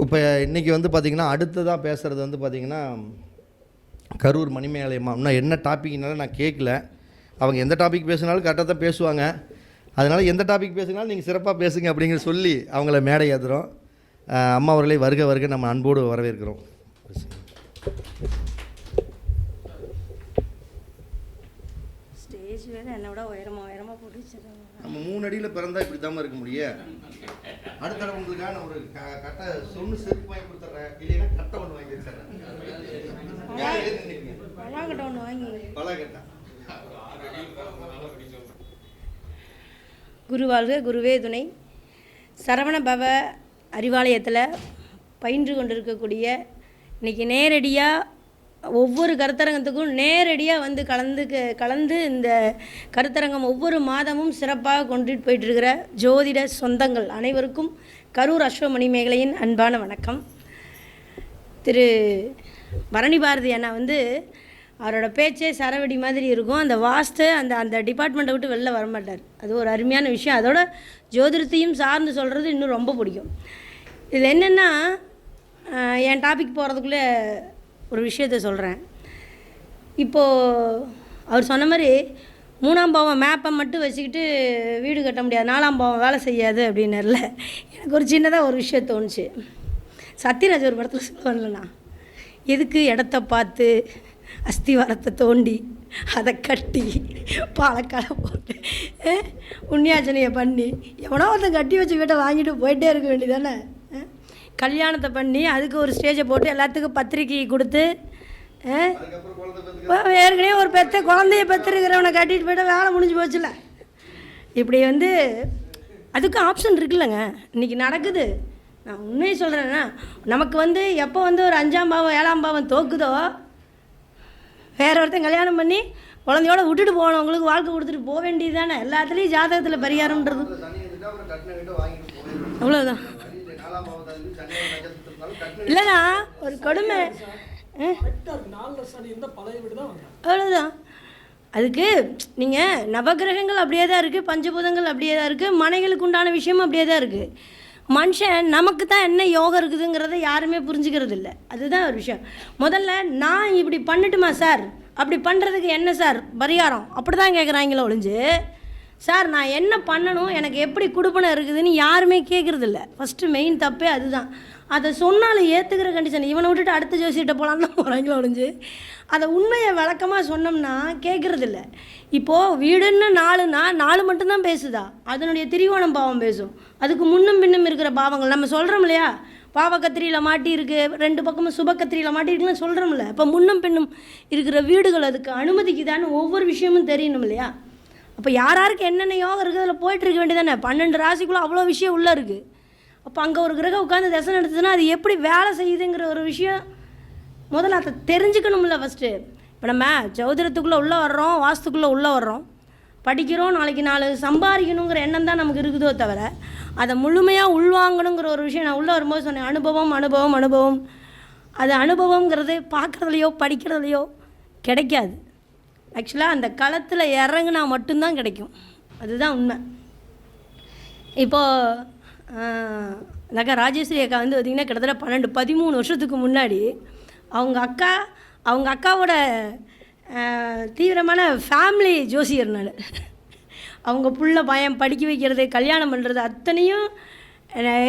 இப்போ இன்றைக்கி வந்து பார்த்திங்கன்னா அடுத்ததாக பேசுகிறது வந்து பார்த்திங்கன்னா கரூர் மணிமேகலையம்மா. இன்னும் என்ன டாப்பிக்னாலும் நான் கேட்கல. அவங்க எந்த டாபிக் பேசுனாலும் கரெக்டாக தான் பேசுவாங்க. அதனால் எந்த டாபிக் பேசுனாலும் நீங்கள் சிறப்பாக பேசுங்க அப்படிங்கிற சொல்லி அவங்கள மேடை ஏற்றுறோம். அம்மா அவர்களை வருக வருக நம்ம அன்போடு வரவேற்கிறோம். ஸ்டேஜ் வேறு என்னை விட உயரமாக போட்டு வச்சுருக்காங்க. நம்ம 3 அடியில் பிறந்தா இப்படி தாம இருக்க முடியும். அடுத்த தடவை உங்களுக்கான ஒரு கட்டை சொன்னு செருப்பு வாங்கி கொடுத்துட்றேன், இல்லைன்னா கட்டை ஒன்று வாங்கி வச்சிடறேன். பலாக்கட்டை ஒன்று வாங்கி பலாக்கட்டை. குருவாழ்க குருவே துணை. சரவண பவ அறிவாலயத்தில் பயின்று கொண்டிருக்கக்கூடிய இன்றைக்கி நேரடியாக ஒவ்வொரு கருத்தரங்கத்துக்கும் நேரடியாக வந்து கலந்து இந்த கருத்தரங்கம் ஒவ்வொரு மாதமும் சிறப்பாக கொண்டுட்டு போயிட்டுருக்கிற ஜோதிட சொந்தங்கள் அனைவருக்கும் கரூர் அஸ்வமணி மேகலையின் அன்பான வணக்கம். திரு பரணி பாரதி அண்ணா வந்து அவரோட பேச்சே சரவெடி மாதிரி இருக்கும். அந்த வாஸ்து அந்த டிபார்ட்மெண்ட்டை விட்டு வெளில வரமாட்டார். அது ஒரு அருமையான விஷயம். அதோட ஜோதிடத்தையும் சார்ந்து சொல்கிறது இன்னும் ரொம்ப பிடிக்கும். இதில் என்னென்னா, என் டாபிக் போகிறதுக்குள்ளே ஒரு விஷயத்த சொல்கிறேன். இப்போது அவர் சொன்ன மாதிரி 3ஆம் பாவம் மேப்பை மட்டும் வச்சுக்கிட்டு வீடு கட்ட முடியாது, 4ஆம் பாவம் வேலை செய்யாது அப்படின்னார்ல. எனக்கு ஒரு சின்னதாக ஒரு விஷயம் தோணுச்சு. சத்யராஜ் ஒரு படத்தில் சொல்லுவாங்கண்ணா, எதுக்கு இடத்த பார்த்து அஸ்திவாரத்தை தோண்டி அதை கட்டி பாலக்காலை போட்டு உண்ணியாச்சனையை பண்ணி எவனோ ஒருத்தன் கட்டி வச்சு வீட்டை வாங்கிட்டு போயிட்டே இருக்க வேண்டியதானே. கல்யாணத்தை பண்ணி அதுக்கு ஒரு ஸ்டேஜை போட்டு எல்லாத்துக்கும் பத்திரிக்கை கொடுத்து ஏற்கனவே ஒரு குழந்தைய பெற்றிருக்கிறவனை கட்டிட்டு போய்ட்டு வேலை முடிஞ்சு போச்சுல. இப்படி வந்து அதுக்கு ஆப்ஷன் இருக்குல்லங்க, இன்றைக்கி நடக்குது. நான் உண்மையை சொல்கிறேன்னா, நமக்கு வந்து எப்போ வந்து ஒரு 5ஆம் பாவம் 7ஆம் பாவம் தோக்குதோ, வேற ஒருத்தன் கல்யாணம் பண்ணி குழந்தையோட விட்டுட்டு போனவங்களுக்கு வாழ்க்கை கொடுத்துட்டு போக வேண்டியது தானே. எல்லாத்துலேயும் ஜாதகத்தில் பரிகாரம்ன்றது அவ்வளோதான். இல்லைண்ணா, ஒரு கொடுமை அவ்வளோதான். அதுக்கு நீங்கள் நவகிரகங்கள் அப்படியே தான் இருக்குது, பஞ்சபூதங்கள் அப்படியே தான் இருக்குது, மனைகளுக்கு உண்டான விஷயமும் அப்படியே தான் இருக்குது. மனுஷன் நமக்கு தான் என்ன யோகம் இருக்குதுங்கிறத யாருமே புரிஞ்சுக்கிறது இல்லை. அதுதான் ஒரு விஷயம். முதல்ல நான் இப்படி பண்ணட்டுமா சார், அப்படி பண்ணுறதுக்கு என்ன சார் பரிகாரம், அப்படி தான் கேட்குறாங்களோ ஒழிஞ்சு, சார் நான் என்ன பண்ணணும், எனக்கு எப்படி குடுப்பனை இருக்குதுன்னு யாருமே கேட்குறதில்ல. ஃபஸ்ட்டு மெயின் தப்பே அதுதான். அதை சொன்னாலும் ஏற்றுக்கிற கண்டிஷன், இவனை விட்டுட்டு அடுத்த ஜோசிகிட்ட போகலான்னு தான் போகிறாங்களோ ஒழிஞ்சு அதை உண்மையை விளக்கமாக சொன்னோம்னா கேட்குறதில்ல. இப்போது வீடுன்னு 4 மட்டும்தான் பேசுதா, அதனுடைய திரிகோணம் பாவம் பேசும். அதுக்கு முன்னும் பின்னும் இருக்கிற பாவங்கள் நம்ம சொல்கிறோம் இல்லையா, பாவக்கத்திரியில் மாட்டியிருக்கு, 2 பக்கமும் சுபக்கத்திரியில் மாட்டியிருக்குன்னு சொல்கிறோம்ல. இப்போ முன்னும் பின்னும் இருக்கிற வீடுகள் அதுக்கு அனுமதிக்குதான்னு ஒவ்வொரு விஷயமும் தெரியணும் இல்லையா. அப்போ யாருக்கு என்னென்ன யோகம் இருக்குது அதில் போயிட்டுருக்க வேண்டியதானே. 12 ராசிக்குள்ளே அவ்வளோ விஷயம் உள்ளே இருக்குது. அப்போ அங்கே ஒரு கிரகம் உட்காந்து தசை நடத்துதுன்னா அது எப்படி வேலை செய்யுதுங்கிற ஒரு விஷயம் முதல்ல அதை தெரிஞ்சுக்கணும்ல ஃபஸ்ட்டு. இப்போ நம்ம ஜோதிடத்துக்குள்ளே உள்ளே வர்றோம், வாஸ்துக்குள்ளே உள்ளே வர்றோம், படிக்கிறோம், நாளைக்கு 4 சம்பாதிக்கணுங்கிற எண்ணம் தான் நமக்கு இருக்குதோ தவிர அதை முழுமையாக உள்வாங்கணுங்கிற ஒரு விஷயம் நான் உள்ளே வரும்போது சொன்னேன். அனுபவம். அது அனுபவங்கிறது பார்க்குறதுலையோ படிக்கிறதுலையோ கிடைக்காது. ஆக்சுவலாக அந்த களத்தில் இறங்குனா மட்டும்தான் கிடைக்கும். அதுதான் உண்மை. இப்போது இந்த அக்கா ராஜேஸ்வரி அக்கா வந்து பார்த்திங்கன்னா கிட்டத்தட்ட 12-13 வருஷத்துக்கு முன்னாடி அவங்க அக்காவோட தீவிரமான ஃபேமிலி ஜோசியர் நான். அவங்க புள்ள பையன் படிக்க வைக்கிறது, கல்யாணம் பண்ணுறது அத்தனையும்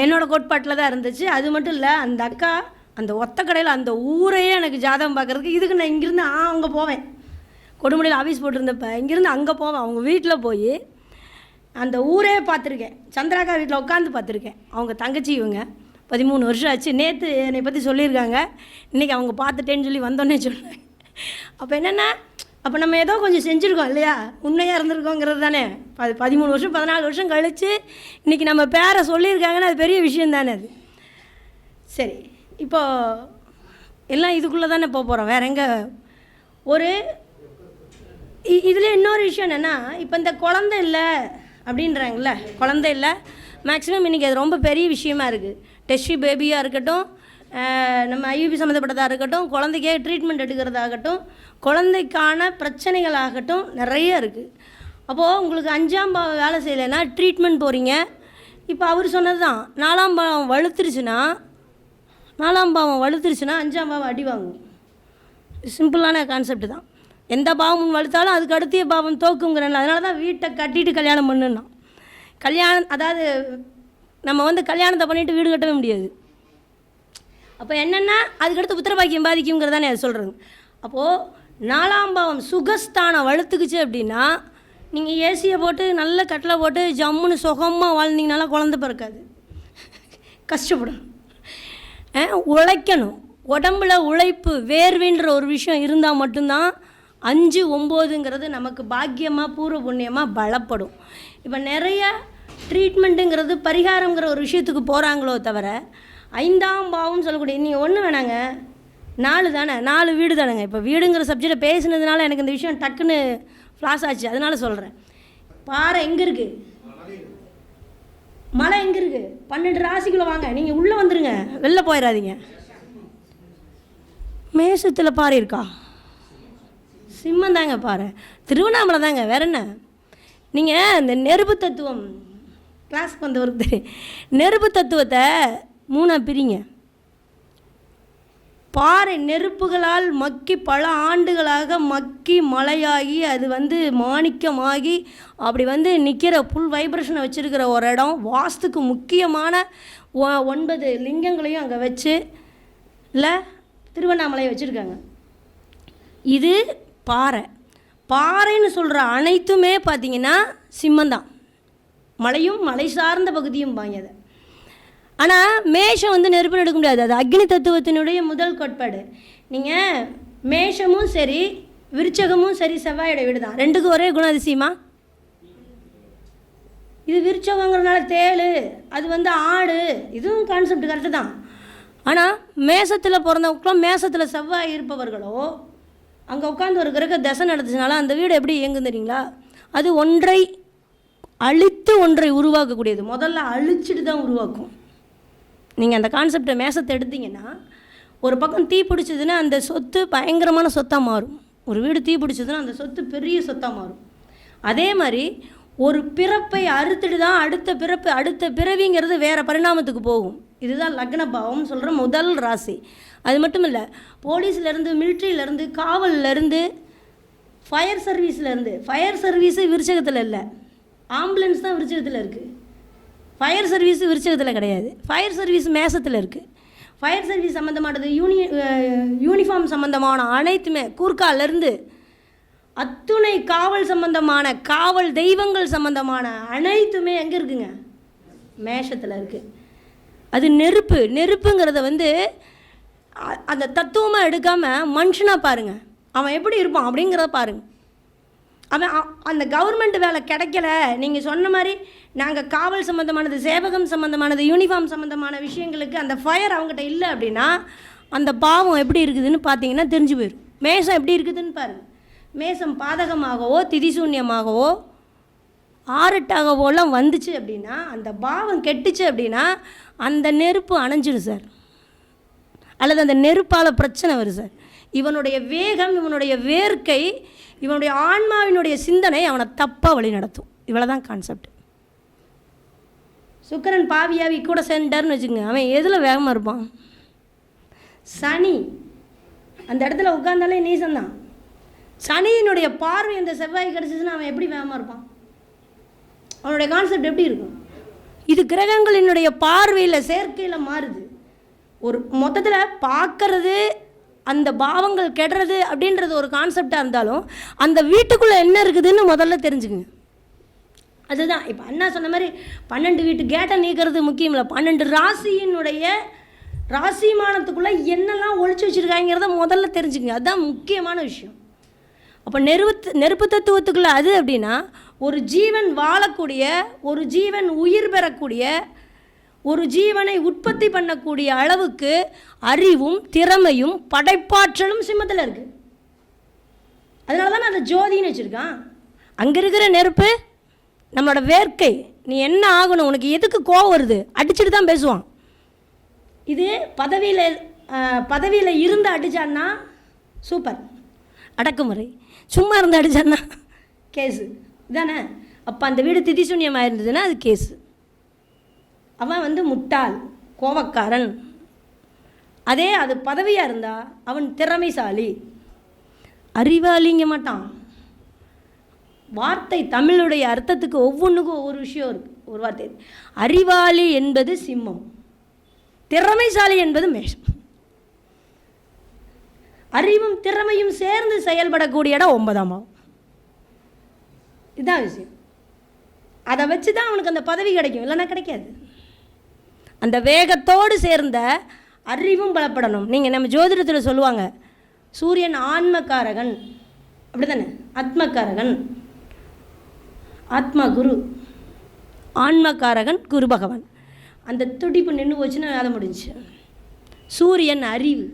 என்னோடய கோட்பாட்டில் தான் இருந்துச்சு. அது மட்டும் இல்லை, அந்த அக்கா அந்த ஒத்த கடையில் அந்த ஊரையே எனக்கு ஜாதகம் பார்க்குறதுக்கு, இதுக்கு நான் இங்கேருந்து அங்கே போவேன். கொடுமுடியில் ஆஃபீஸ் போட்டிருந்தப்ப இங்கேருந்து அங்கே போவேன். அவங்க வீட்டில் போய் அந்த ஊரே பார்த்துருக்கேன். சந்திராக்கா வீட்டில் உட்காந்து பார்த்துருக்கேன். அவங்க தங்கச்சி இவங்க 13 வருஷம் ஆச்சு. நேற்று என்னை பற்றி சொல்லியிருக்காங்க, இன்றைக்கி அவங்க பார்த்துட்டேன்னு சொல்லி வந்தோன்னே சொன்னேன். அப்போ என்னென்னா, அப்போ நம்ம ஏதோ கொஞ்சம் செஞ்சுருக்கோம் இல்லையா, உண்மையாக இருந்திருக்கோங்கிறது தானே. 13 வருஷம் 14 வருஷம் கழித்து இன்றைக்கி நம்ம பேரை சொல்லியிருக்காங்கன்னா அது பெரிய விஷயம் தானே அது. சரி, இப்போது எல்லாம் இதுக்குள்ளே தானே போகிறோம், வேறு எங்கே. ஒரு இதில் இன்னொரு விஷயம் என்னென்னா, இப்போ இந்த குழந்தை இல்லை அப்படின்றாங்கள, குழந்தை இல்லை மேக்ஸிமம் இன்றைக்கி அது ரொம்ப பெரிய விஷயமா இருக்குது. டெஸ்டி பேபியாக இருக்கட்டும், நம்ம ஐயூபி சம்மந்தப்பட்டதாக இருக்கட்டும், குழந்தைக்கே ட்ரீட்மெண்ட் எடுக்கிறதாகட்டும், குழந்தைக்கான பிரச்சனைகளாகட்டும் நிறைய இருக்குது. அப்போது உங்களுக்கு 5ஆம் பாவம் வேலை செய்யலைன்னா ட்ரீட்மெண்ட் போகிறீங்க. இப்போ அவர் சொன்னது தான், 4ஆம் பாவம் வலுத்துருச்சுன்னா 4ஆம் பாவம் வலுத்துருச்சுன்னா 5ஆம் பாவம் அடி வாங்கும். சிம்பிளான கான்செப்ட் தான். எந்த பாவமும் வலுத்தாலும் அதுக்கு அடுத்த பாவம் தோக்குங்கிறனால அதனால தான் வீட்டை கட்டிட்டு கல்யாணம் பண்ணுன்னா. கல்யாணம் அதாவது நம்ம வந்து கல்யாணத்தை பண்ணிவிட்டு வீடு கட்டவே முடியாது. அப்போ என்னென்னா அதுக்கடுத்து புத்திரபாக்கியம் பாதிக்குங்கிறதானே அது சொல்கிறது. அப்போது 4ஆம் பாவம் சுகஸ்தானம் வலுத்துக்குச்சு அப்படின்னா நீங்கள் ஏசியை போட்டு நல்ல கட்டிலை போட்டு ஜம்முன்னு சுகமாக வாழ்ந்தீங்கனால குழந்தை பிறக்காது, கஷ்டப்படும். உழைக்கணும், உடம்புல உழைப்பு வேர்வின்ற ஒரு விஷயம் இருந்தால் மட்டும்தான் 5, 9ங்கிறது நமக்கு பாக்கியமாக பூர்வ புண்ணியமாக பலப்படும். இப்போ நிறைய ட்ரீட்மெண்ட்டுங்கிறது பரிகாரங்கிற ஒரு விஷயத்துக்கு போகிறாங்களோ தவிர 5ஆம் பாவம் சொல்லக்கூடிய நீங்கள் ஒன்று வேணாங்க 4 தானே, 4 வீடு தானேங்க. இப்போ வீடுங்கிற சப்ஜெக்டை பேசுனதுனால எனக்கு இந்த விஷயம் டக்குன்னு ஃப்ளாஷ் ஆச்சு, அதனால சொல்கிறேன். பாறை எங்கே இருக்குது, மலை எங்கே இருக்குது, 12 ராசிக்குள்ளே வாங்க, நீங்கள் உள்ளே வந்துடுங்க, வெளில போயிடாதீங்க. மேசத்தில் பாறை இருக்கா? சிம்மம் தாங்க பாறை, திருவண்ணாமலை தாங்க, வேற என்ன. நீங்கள் இந்த நெருப்பு தத்துவம் கிளாஸ்க்கு வந்தவருக்கு தெரியும். நெருப்பு தத்துவத்தை 3ஆக பிரிங்க. பாறை நெருப்புகளால் மக்கி பல ஆண்டுகளாக மக்கி மலையாகி அது வந்து மாணிக்கமாகி அப்படி வந்து நிற்கிற புல் வைப்ரேஷனை வச்சுருக்கிற ஒரு இடம். வாஸ்துக்கு முக்கியமான 9 லிங்கங்களையும் அங்கே வச்சு இல்லை திருவண்ணாமலையை வச்சுருக்காங்க. இது பாறை. பாறைன்னு சொல்கிற அனைத்துமே பார்த்திங்கன்னா சிம்மந்தான். மலையும் மலை சார்ந்த பகுதியும் பாங்க அதை. ஆனால் மேஷம் வந்து நெருப்பு எடுக்க முடியாது, அது அக்னி தத்துவத்தினுடைய முதல் கோட்பாடு. நீங்கள் மேஷமும் சரி விருச்சகமும் சரி செவ்வாயோட வீடு தான், ரெண்டுக்கும் ஒரே குணாதிசயமா. இது விருச்சகங்கிறதுனால தேள், அது வந்து ஆடு, இதுவும் கான்செப்ட் கரெக்டு தான். ஆனால் மேசத்தில் பிறந்தவங்களும் மேசத்தில் செவ்வாய் இருப்பவர்களோ அங்கே உட்காந்து ஒரு கிரக தசை நடத்துச்சுனால அந்த வீடு எப்படி இயங்கும் தெரியுங்களா? அது ஒன்றை அழித்து ஒன்றை உருவாக்கக்கூடியது. முதல்ல அழிச்சிட்டு தான் உருவாக்கும். நீங்கள் அந்த கான்செப்டை மேசத்தை எடுத்தீங்கன்னா ஒரு பக்கம் தீ பிடிச்சதுன்னா அந்த சொத்து பயங்கரமான சொத்தாக மாறும். ஒரு வீடு தீ பிடிச்சதுன்னா அந்த சொத்து பெரிய சொத்தாக மாறும். அதே மாதிரி ஒரு பிறப்பை அறுத்துட்டு தான் அடுத்த பிறவிங்கிறது வேறு பரிணாமத்துக்கு போகும். இதுதான் லக்ன பாவம்னு சொல்கிற முதல் ராசி. அது மட்டும் இல்லை, போலீஸ்லேருந்து மிலிட்ரியிலேருந்து காவல்லேருந்து ஃபயர் சர்வீஸ்லேருந்து, ஃபயர் சர்வீஸு விருச்சகத்தில் இல்லை, ஆம்புலன்ஸ் தான் விருச்சகத்தில் இருக்குது. ஃபயர் சர்வீஸு விருச்சகத்தில் கிடையாது, ஃபயர் சர்வீஸ் மேசத்தில் இருக்குது. ஃபயர் சர்வீஸ் சம்மந்தமானது யூனிஃபார்ம் சம்மந்தமான அனைத்துமே கூர்க்காலேருந்து அத்துணை காவல் சம்பந்தமான காவல் தெய்வங்கள் சம்பந்தமான அனைத்துமே எங்கே இருக்குங்க? மேஷத்தில் இருக்குது. அது நெருப்புங்கிறத வந்து அந்த தத்துவமாக எடுக்காமல் மனுஷனாக பாருங்கள், அவன் எப்படி இருப்பான் அப்படிங்கிறத பாருங்கள். அவன் அந்த கவர்மெண்ட் வேலை கிடைக்கல, நீங்கள் சொன்ன மாதிரி நாங்கள் காவல் சம்மந்தமானது சேவகம் சம்மந்தமானது யூனிஃபார்ம் சம்மந்தமான விஷயங்களுக்கு அந்த ஃபயர் அவங்ககிட்ட இல்லை அப்படின்னா அந்த பாவம் எப்படி இருக்குதுன்னு பார்த்தீங்கன்னா தெரிஞ்சு போயிடும். மேஷம் எப்படி இருக்குதுன்னு பாருங்கள். மேஷம் பாதகமாகவோ திதிசூன்யமாகவோ ஆரட்டாகவோலாம் வந்துச்சு அப்படின்னா அந்த பாவம் கெட்டுச்சு அப்படின்னா அந்த நெருப்பு அணைஞ்சிடும் சார், அல்லது அந்த நெருப்பால் பிரச்சனை வரும் சார். இவனுடைய வேகம், இவனுடைய வேர்க்கை, இவனுடைய ஆன்மாவினுடைய சிந்தனை அவனை தப்பாக வழி நடத்தும். இவ்வளோ தான் கான்செப்ட். சுக்கிரன் பாவியாவி கூட சேர்ந்தார்னு வச்சுக்கோங்க, அவன் எதில் வேகமாக இருப்பான்? சனி அந்த இடத்துல உட்கார்ந்தாலே நீசந்தான். சனியினுடைய பார்வை அந்த செவ்வாய் கிடச்சிச்சுன்னா அவன் எப்படி வேகமாக இருப்பான்? அவனுடைய கான்செப்ட் எப்படி இருக்கும்? இது கிரகங்களினுடைய பார்வையில் சேர்க்கையில் மாறுது. ஒரு மொத்தத்தில் பார்க்கறது அந்த பாவங்கள் கெடுறது அப்படின்றது ஒரு கான்செப்டாக இருந்தாலும் அந்த வீட்டுக்குள்ளே என்ன இருக்குதுன்னு முதல்ல தெரிஞ்சுக்குங்க. அதுதான் இப்போ அண்ணா சொன்ன மாதிரி 12 வீட்டு கேட்டை நீக்கிறது முக்கியம் இல்லை, 12 ராசியினுடைய ராசிமானத்துக்குள்ளே என்னெல்லாம் ஒழிச்சு வச்சுருக்காங்கிறத முதல்ல தெரிஞ்சுக்குங்க. அதுதான் முக்கியமான விஷயம். அப்போ நெருப்பு தத்துவத்துக்குள்ளே அது அப்படின்னா ஒரு ஜீவன் வாழக்கூடிய, ஒரு ஜீவன் உயிர் பெறக்கூடிய, ஒரு ஜீவனை உற்பத்தி பண்ணக்கூடிய அளவுக்கு அறிவும் திறமையும் படைப்பாற்றலும் சிம்மத்தில் இருக்குது. அதனால தான் அந்த ஜோதின்னு வச்சுருக்கான். அங்கே இருக்கிற நெருப்பு நம்மளோட வேர்க்கை. நீ என்ன ஆகணும், உனக்கு எதுக்கு கோவம் வருது, அடிச்சுட்டு தான் பேசுவான். இது பதவியில் இருந்து அடித்தான்னா சூப்பர் அடக்குமுறை, சும்மா இருந்து அடித்தான்னா கேஸு தானே. அப்போ அந்த வீடு திதிசூன்யமாக இருந்ததுன்னா அது கேஸு. அவன் வந்து முட்டாள், கோவக்காரன், அதே அது பதவியாக இருந்தால் அவன் திறமைசாலி. அறிவாளிங்க மாட்டான். வார்த்தை தமிழுடைய அர்த்தத்துக்கு ஒவ்வொன்றுக்கும் ஒவ்வொரு விஷயம் இருக்குது. ஒரு வார்த்தை, அறிவாளி என்பது சிம்மம், திறமைசாலி என்பது மேஷம். அறிவும் திறமையும் சேர்ந்து செயல்படக்கூடிய இடம் 9ஆம் பாவம். இதுதான் விஷயம். அதை வச்சு தான் அவனுக்கு அந்த பதவி கிடைக்கும், இல்லைன்னா கிடைக்காது. அந்த வேகத்தோடு சேர்ந்த அறிவும் பலப்படணும். நீங்கள் நம்ம ஜோதிடத்தில் சொல்லுவாங்க, சூரியன் ஆன்மக்காரகன், அப்படி தானே? ஆத்மக்காரகன், ஆத்மா குரு, ஆன்மக்காரகன் குரு பகவான். அந்த துடிப்பு நின்று போச்சுன்னா வேலை முடிஞ்சு. சூரியன் அறிவு.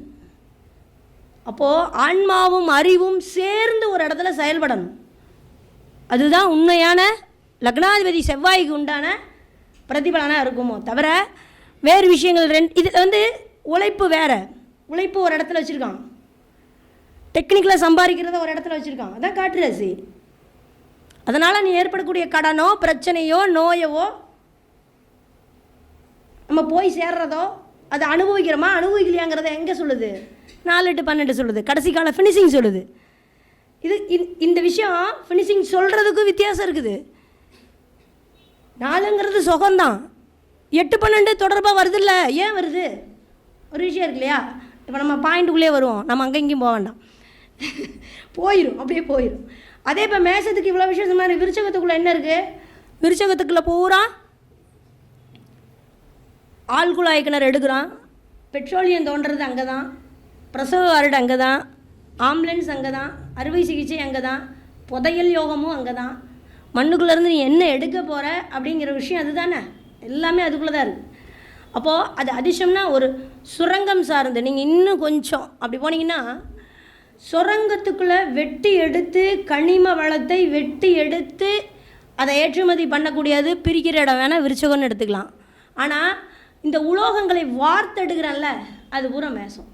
அப்போது ஆன்மாவும் அறிவும் சேர்ந்து ஒரு இடத்துல செயல்படணும். அதுதான் உண்மையான லக்னாதிபதி செவ்வாய்க்கு உண்டான பிரதிபலனாக இருக்குமோ தவிர வேறு விஷயங்கள் இதில் உழைப்பு வேறு. உழைப்பு ஒரு இடத்துல வச்சுருக்கான், டெக்னிக்கலாக சம்பாதிக்கிறத ஒரு இடத்துல வச்சுருக்கான். அதான் காட்டு ராசி. அதனால் நீ ஏற்படக்கூடிய கடனோ பிரச்சனையோ நோயவோ நம்ம போய் சேர்றதோ அதை அனுபவிக்கிறோமா அனுபவிக்கலையாங்கிறத எங்கே சொல்லுது? 4-8-12 சொல்லுது. கடைசி கால ஃபினிஷிங் சொல்லுது. இந்த விஷயம் ஃபினிஷிங் சொல்கிறதுக்கும் வித்தியாசம் இருக்குது. 4ங்கிறது சுகம்தான், 8-12 தொடர்பாக வருது இல்லை? ஏன் வருது? ஒரு விஷயம் இருக்கு இல்லையா? இப்போ நம்ம பாயிண்ட்டுக்குள்ளே வருவோம், நம்ம அங்கே இங்கேயும் போக வேண்டாம், போயிடும், அப்படியே போயிடும். அதே இப்போ மேஷத்துக்கு இவ்வளோ விஷயம் சொன்னார். விருச்சகத்துக்குள்ளே என்ன இருக்குது? விருச்சகத்துக்குள்ளே பூரா ஆழ்குழாய் கிணறு எடுக்கிறான், பெட்ரோலியம் தோன்றது அங்கே தான், பிரசவ வார்டு அங்கே தான், ஆம்புலன்ஸ் அங்கே தான், அறுவை சிகிச்சை அங்கே தான், புதையல் யோகமும் அங்கே தான். மண்ணுக்குள்ளேருந்து நீ என்ன எடுக்க போகிற அப்படிங்கிற விஷயம் அது தானே, எல்லாமே அதுக்குள்ளே தான் இருக்குது. அப்போது அது அதிர்ஷ்டம்னா ஒரு சுரங்கம் சார்ந்து நீங்கள் இன்னும் கொஞ்சம் அப்படி போனீங்கன்னா சுரங்கத்துக்குள்ளே வெட்டி எடுத்து கனிம வளத்தை வெட்டி எடுத்து அதை ஏற்றுமதி பண்ணக்கூடியது பிரிக்கிற இடம் வேணால் விருச்சகம்னு எடுத்துக்கலாம். ஆனால் இந்த உலோகங்களை வார்த்தெடுக்கிறான்ல அது பூரா மேசம்.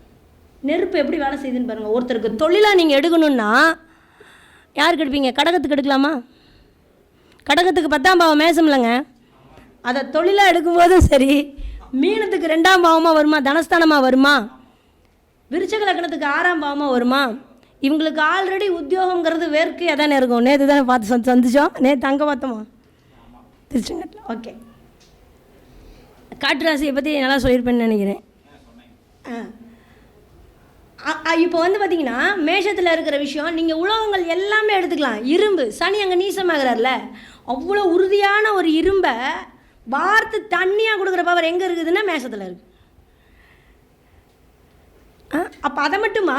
நெருப்பு எப்படி வேலை செய்யுதுன்னு பாருங்கள். ஒருத்தருக்கு தொழிலாக நீங்கள் எடுக்கணுன்னா யாருக்கு எடுப்பீங்க? கடகத்துக்கு எடுக்கலாமா? கடகத்துக்கு 10ஆம் பாவம் மேசம் இல்லைங்க. அதை தொழிலாக எடுக்கும்போதும் சரி, மீனத்துக்கு 2ஆம் பாவமாக வருமா, தனஸ்தானமாக வருமா, விருச்சக லக்னத்துக்கு 6ஆம் பாவமாக வருமா? இவங்களுக்கு ஆல்ரெடி உத்தியோகங்கிறது வேர்க்கையாக தானே இருக்கும். நேற்று தானே பார்த்து சந்திச்சோம், நேற்று அங்கே பார்த்தோமா திருச்செங்கட்டில். ஓகே, காட்டு ராசியை பற்றி நல்லா சொல்லியிருப்பேன்னு நினைக்கிறேன். இப்போ பார்த்திங்கன்னா மேஷத்தில் இருக்கிற விஷயம் நீங்கள் உலோகங்கள் எல்லாமே எடுத்துக்கலாம். இரும்பு, சனி அங்கே நீசமாகிறார்ல, அவ்வளோ உறுதியான ஒரு இரும்பை வார்த்து தண்ணியாக கொடுக்குற பவர் எங்கே இருக்குதுன்னா மேஷத்தில் இருக்குது. அப்போ அதை மட்டுமா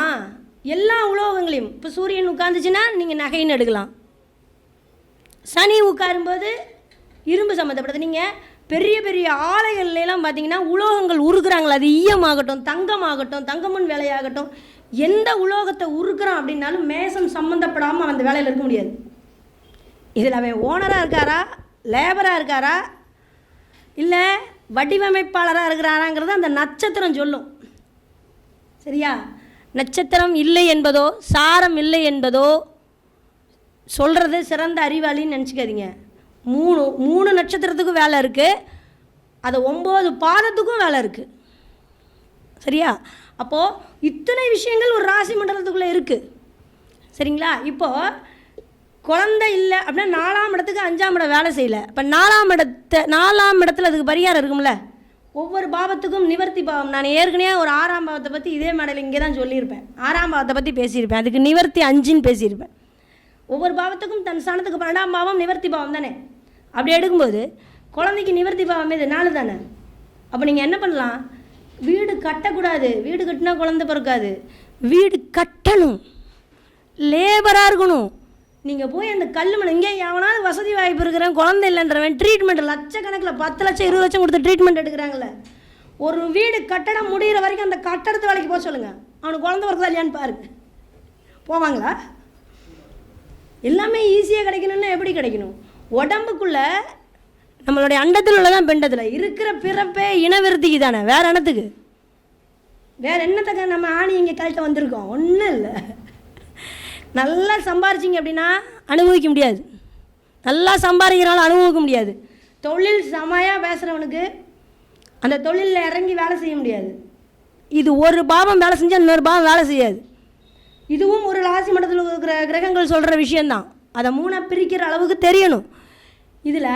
எல்லா உலோகங்களையும் இப்போ சூரியன் உட்காந்துச்சுன்னா நீங்கள் நகைன்னு எடுக்கலாம். சனி உட்காரும்போது இரும்பு சம்மந்தப்பட்டது. நீங்கள் பெரிய பெரிய ஆலைகள்லாம் பார்த்தீங்கன்னா உலோகங்கள் உருக்குறாங்களா, அது ஈயமாகட்டும் தங்கமாகட்டும் தங்கமண் வேலையாகட்டும், எந்த உலோகத்தை உருக்குறான் அப்படின்னாலும் மேசம் சம்மந்தப்படாமல் அந்த வேலையில் இருக்க முடியாது. இதில் அவன் ஓனராக இருக்காரா, லேபராக இருக்காரா, இல்லை வடிவமைப்பாளராக இருக்கிறாராங்கிறத அந்த நட்சத்திரம் சொல்லும். சரியா? நட்சத்திரம் இல்லை என்பதோ சாரம் இல்லை என்பதோ சொல்கிறது சிறந்த அறிவாளின்னு நினச்சிக்காதீங்க. 3 நட்சத்திரத்துக்கும் வேலை இருக்குது, அது 9 பாதத்துக்கும் வேலை இருக்குது. சரியா? அப்போது இத்தனை விஷயங்கள் ஒரு ராசி மண்டலத்துக்குள்ளே இருக்குது. சரிங்களா? இப்போது குழந்தை இல்லை அப்படின்னா 4ஆம் இடத்துக்கு 5ஆம் இடம் வேலை செய்யலை. இப்போ 4ஆம் இடத்துல அதுக்கு பரிகாரம் இருக்கும்ல. ஒவ்வொரு பாவத்துக்கும் நிவர்த்தி பாவம். நான் ஏற்கனவே ஒரு 6ஆம் பாவத்தை பற்றி இதே மேடையில் இங்கே தான் சொல்லியிருப்பேன். 6ஆம் பாவத்தை பற்றி பேசியிருப்பேன், அதுக்கு நிவர்த்தி 5ன்னு பேசியிருப்பேன். ஒவ்வொரு பாவத்துக்கும் தன் ஸ்தானத்துக்கு 12ஆம் பாவம் நிவர்த்தி பாவம் தானே. அப்படி எடுக்கும்போது குழந்தைக்கு நிவர்த்தி பாவம் இது 4 தானே. அப்போ நீங்கள் என்ன பண்ணலாம்? வீடு கட்டக்கூடாது, வீடு கட்டினா குழந்தை பிறக்காது, வீடு கட்டணும், லேபராக இருக்கணும். நீங்கள் போய் அந்த கல் மணி இங்கே எவனாவது வசதி வாய்ப்பு இருக்கிறேன் குழந்தை இல்லைன்றவன் ட்ரீட்மெண்ட் லட்சக்கணக்கில் 10 லட்சம் 20 லட்சம் கொடுத்து ட்ரீட்மெண்ட் எடுக்கிறாங்களே. ஒரு வீடு கட்டடம் முடிகிற வரைக்கும் அந்த கட்டடத்து வேலைக்கு போக சொல்லுங்கள், அவனுக்கு குழந்தை பிறக்குதா இல்லையான்னு பாருங்க. போவாங்களா? எல்லாமே ஈஸியாக கிடைக்கணும்னா எப்படி கிடைக்கணும்? உடம்புக்குள்ளே நம்மளுடைய அண்டத்தில் உள்ளதான் பெண்டத்தில் இருக்கிற பிறப்பே இனவிருத்திக்கு தானே, வேறு என்னத்துக்கு? வேறு என்னத்துக்கு நம்ம ஆணி இங்கே கழட்ட வந்திருக்கோம்? ஒன்றும் இல்லை. நல்லா சம்பாரிச்சிங்க அப்படின்னா அனுபவிக்க முடியாது, நல்லா சம்பாதிக்கிறனால அனுபவிக்க முடியாது. தொழில் செமையாக பேசுகிறவனுக்கு அந்த தொழிலில் இறங்கி வேலை செய்ய முடியாது. இது ஒரு பாவம் வேலை செஞ்சால் இன்னொரு பாவம் வேலை செய்யாது. இதுவும் ஒரு ராசி மண்டலத்தில் இருக்கிற கிரகங்கள் சொல்கிற விஷயந்தான். அதை 3 பிரிக்கிற அளவுக்கு தெரியணும். இதில்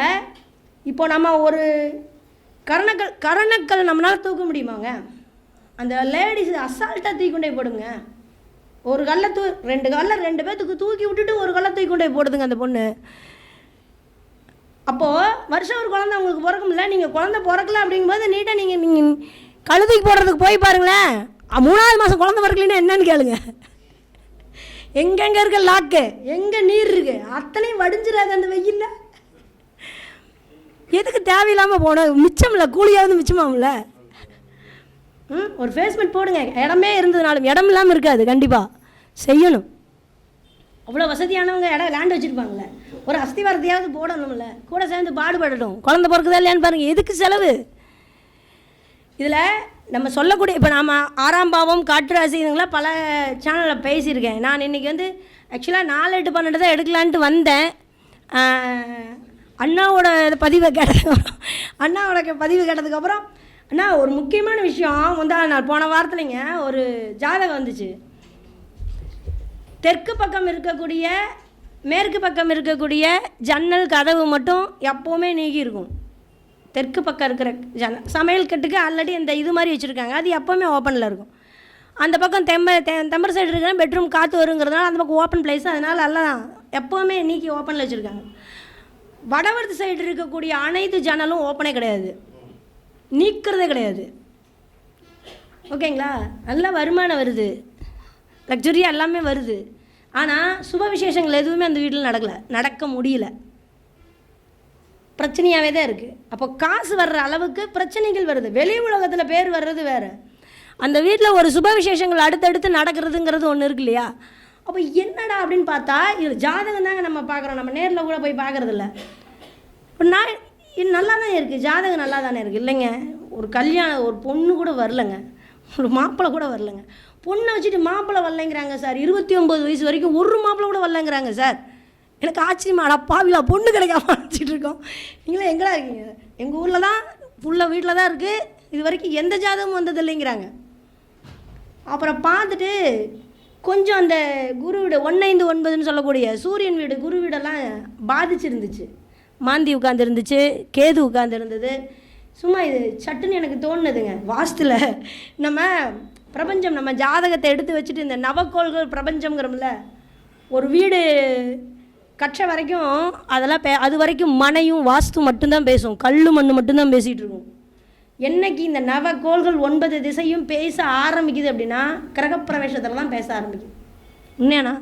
இப்போ நம்ம ஒரு கரணக்கள் நம்மளால் தூக்க முடியுமாங்க? அந்த லேடிஸ் அசால்ட்டாக தூக்கி கொண்டே போடுங்க. ஒரு கல்லை 2 கல்லை 2 பேர்த்துக்கு தூக்கி விட்டுட்டு ஒரு கல்லை தூக்கி கொண்டே போடுதுங்க அந்த பொண்ணு. அப்போது வருஷம் ஒரு குழந்தை உங்களுக்கு பிறக்கும்ல, நீங்கள் குழந்தை பிறக்கல அப்படிங்கும்போது நீட்டாக நீங்கள் கழுதைக்கு போடுறதுக்கு போய் பாருங்களேன். 3ஆவது மாதம் குழந்தை பிறக்கலன்னா என்னன்னு கேளுங்க. எங்கெங்கே இருக்க லாக்கு, எங்கே நீர் இருக்குது அத்தனையும் வடிஞ்சிடாது அந்த வெயில்ல. எதுக்கு தேவையில்லாமல் போனோம்? மிச்சமில்ல, கூலியாவது மிச்சமாகும்ல. ஒரு ஃபேஸ்மெண்ட் போடுங்க. இடமே இருந்ததுனாலும் இடம் இல்லாமல் இருக்காது. கண்டிப்பாக செய்யணும். அவ்வளோ வசதியானவங்க லேண்ட் வச்சுருப்பாங்களே, ஒரு அஸ்திவாரத்தையாவது போடணும்ல. கூட சேர்ந்து பாடுபடட்டும். குழந்தை பிறக்குதா இல்லையான்னு பாருங்கள். எதுக்கு செலவு? இதில் நம்ம சொல்லக்கூடிய இப்போ நாம் 6ஆம் பாவம் காற்று இதுங்களாம் பல சேனலில் பேசியிருக்கேன். நான் இன்றைக்கி வந்து ஆக்சுவலாக 4, 8, 12 தான் எடுக்கலான்ட்டு வந்தேன். அண்ணாவோட பதிவை கேட்டதுக்கப்புறம் அண்ணா ஒரு முக்கியமான விஷயம் வந்து நான் போன வாரத்துலைங்க ஒரு ஜாதகம் வந்துச்சு. தெற்கு பக்கம் இருக்கக்கூடிய மேற்கு பக்கம் இருக்கக்கூடிய ஜன்னல் கதவு மட்டும் எப்போவுமே நீக்கி இருக்கும். தெற்கு பக்கம் இருக்கிற ஜன்னல் சமையல் கட்டுக்கு ஆல்ரெடி இந்த இது மாதிரி வச்சுருக்காங்க. அது எப்போவுமே ஓப்பனில் இருக்கும். அந்த பக்கம் தெம்பர் சைடு இருக்கிற பெட்ரூம் காற்று வருங்கிறதுனால அந்த பக்கம் ஓப்பன் பிளேஸ், அதனால் எல்லாம் எப்போவுமே நீக்கி ஓப்பனில் வச்சுருக்காங்க. வடவர்த்து சைடு இருக்கக்கூடிய அனைத்து ஜன்னலும் ஓப்பனே கிடையாது, நீக்கிறதே கிடையாது. ஓகேங்களா? நல்ல வருமானம் வருது, லக்ஸரியாக எல்லாமே வருது. ஆனால் சுப விசேஷங்கள் எதுவுமே அந்த வீட்டில் நடக்க முடியல. பிரச்சனையாகவே தான் இருக்குது. அப்போ காசு வர்ற அளவுக்கு பிரச்சனைகள் வருது. வெளி உலகத்தில் பேர் வர்றது வேறு. அந்த வீட்டில் ஒரு சுப விசேஷங்கள் அடுத்தடுத்து நடக்கிறதுங்கிறது ஒன்று இருக்கு இல்லையா? அப்போ என்னடா அப்படின்னு பார்த்தா இது ஜாதகம் தாங்க நம்ம பார்க்குறோம். நம்ம நேரில் கூட போய் பார்க்குறதில்ல. இப்போ இது நல்லா தான் இருக்குது, ஜாதகம் நல்லா தானே இருக்குது இல்லைங்க. ஒரு கல்யாணம் ஒரு பொண்ணு கூட வரலைங்க, ஒரு மாப்பிள்ளை கூட வரலைங்க. பொண்ணை வச்சுட்டு மாப்பிள்ளை வரலைங்கிறாங்க சார். 29 வயசு வரைக்கும் ஒரு மாப்பிள்ளை கூட வரலைங்கிறாங்க சார். எனக்கு ஆச்சரியமாடா பாவிலா, பொண்ணு கிடைக்காம அழைச்சிட்டு இருக்கோம். நீங்களே எங்கடா இருக்கீங்க? எங்கள் ஊரில் தான் ஃபுல்லாக வீட்டில் தான் இருக்குது, இது வரைக்கும் எந்த ஜாதகமும் வந்தது இல்லைங்கிறாங்க. அப்புறம் பார்த்துட்டு கொஞ்சம் அந்த குரு வீடு 159ன்னு சொல்லக்கூடிய சூரியன் வீடு குரு வீடெல்லாம் பாதிச்சிருந்துச்சு. மாந்தி உட்காந்துருந்துச்சு, கேது உட்காந்துருந்தது. சும்மா இது சட்டுன்னு எனக்கு தோணுதுங்க. வாஸ்துல நம்ம பிரபஞ்சம், நம்ம ஜாதகத்தை எடுத்து வச்சுட்டு இந்த நவக்கோள்கள் பிரபஞ்சங்கிறோம்ல, ஒரு வீடு கற்ற வரைக்கும் அதெல்லாம் அது வரைக்கும் மனையும் வாஸ்து மட்டும்தான் பேசும், கல் மண் மட்டும்தான் பேசிகிட்டு இருக்கும். என்னைக்கு இந்த நவக்கோள்கள் 9 திசையும் பேச ஆரம்பிக்குது அப்படின்னா கிரகப்பிரவேசத்தில் தான் பேச ஆரம்பிக்குது. உண்மையானா?